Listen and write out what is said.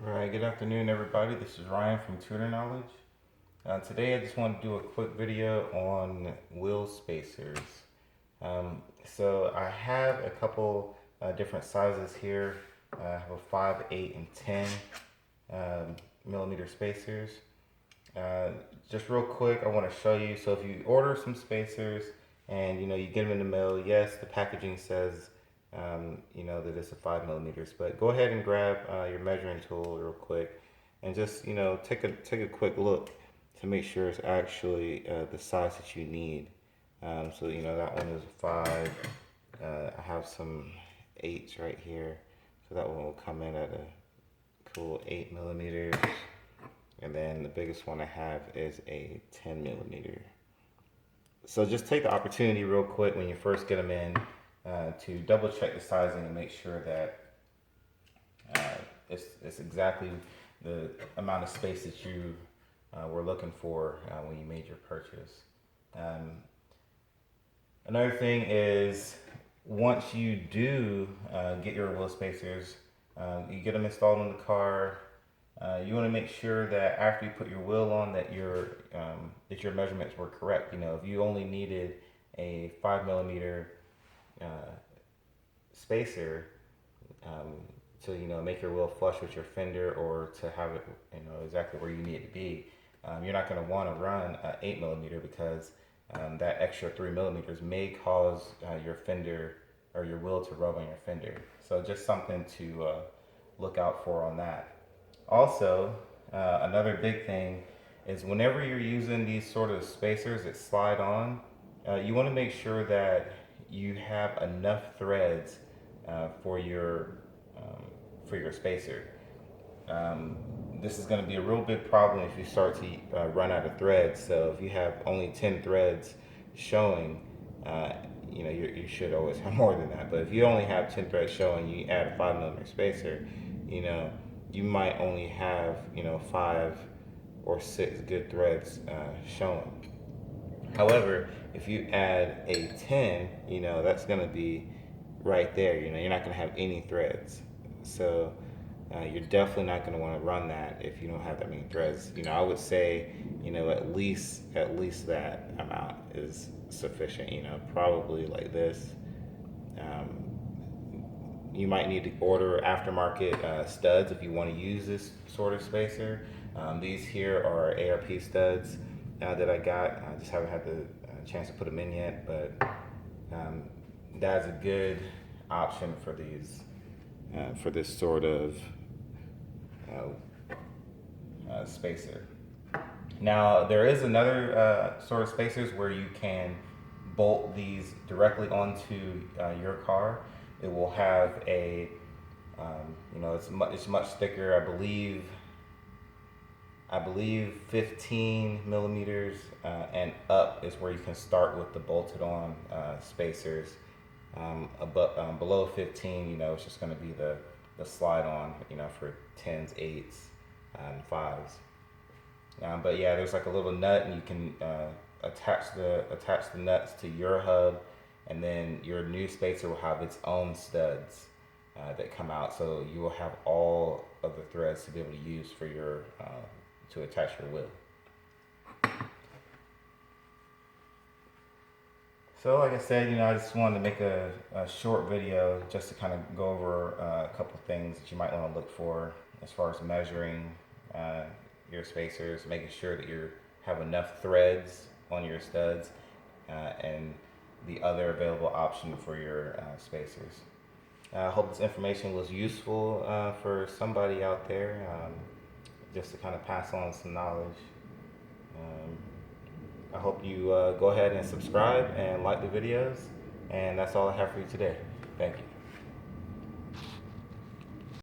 All right, good afternoon, everybody. This is Ryan from Tuner Knowledge. Today, I just want to do a quick video on wheel spacers. So I have a couple different sizes here. I have a 5, 8, and 10 millimeter spacers. Just real quick, I want to show you. So if you order some spacers and you get them in the mail, yes, the packaging says that it's a 5 millimeters, but go ahead and grab your measuring tool real quick and just take a quick look to make sure it's actually the size that you need. So that one is a 5. I have some 8s right here, so that one will come in at a cool 8 millimeters. And then the biggest one I have is a 10 millimeter. So just take the opportunity real quick when you first get them in to double check the sizing and make sure that it's exactly the amount of space that you were looking for when you made your purchase. Another thing is, once you do get your wheel spacers, you get them installed in the car. You want to make sure that after you put your wheel on that your measurements were correct. If you only needed a 5 millimeter spacer to make your wheel flush with your fender, or to have it exactly where you need it to be, you're not going to want to run an 8 millimeter because that extra 3 millimeters may cause your fender or your wheel to rub on your fender. So just something to look out for on that. Also, another big thing is whenever you're using these sort of spacers that slide on, you want to make sure that you have enough threads for your spacer. This is going to be a real big problem if you start to run out of threads. So if you have only 10 threads showing, you should always have more than that. But if you only have 10 threads showing, you add a 5 millimeter spacer, you might only have 5 or 6 good threads showing. However, if you add a 10, that's going to be right there. You're not going to have any threads. So you're definitely not going to want to run that if you don't have that many threads. I would say, at least that amount is sufficient. Probably like this. You might need to order aftermarket studs if you want to use this sort of spacer. These here are ARP studs that I got. I just haven't had the chance to put them in yet, but that's a good option for these, for this sort of spacer. Now, there is another sort of spacers where you can bolt these directly onto your car. It will have a, it's much thicker. I believe 15 millimeters and up is where you can start with the bolted on spacers. Below 15, it's just going to be the slide on, for 10s, 8s, and 5s. But yeah, there's like a little nut, and you can attach the nuts to your hub, and then your new spacer will have its own studs that come out, so you will have all of the threads to be able to use for your to attach your wheel. So like I said, I just wanted to make a short video just to kind of go over a couple things that you might want to look for as far as measuring your spacers, making sure that you have enough threads on your studs, and the other available option for your spacers. I hope this information was useful for somebody out there, just to kind of pass on some knowledge. I hope you go ahead and subscribe and like the videos, and that's all I have for you today. Thank you.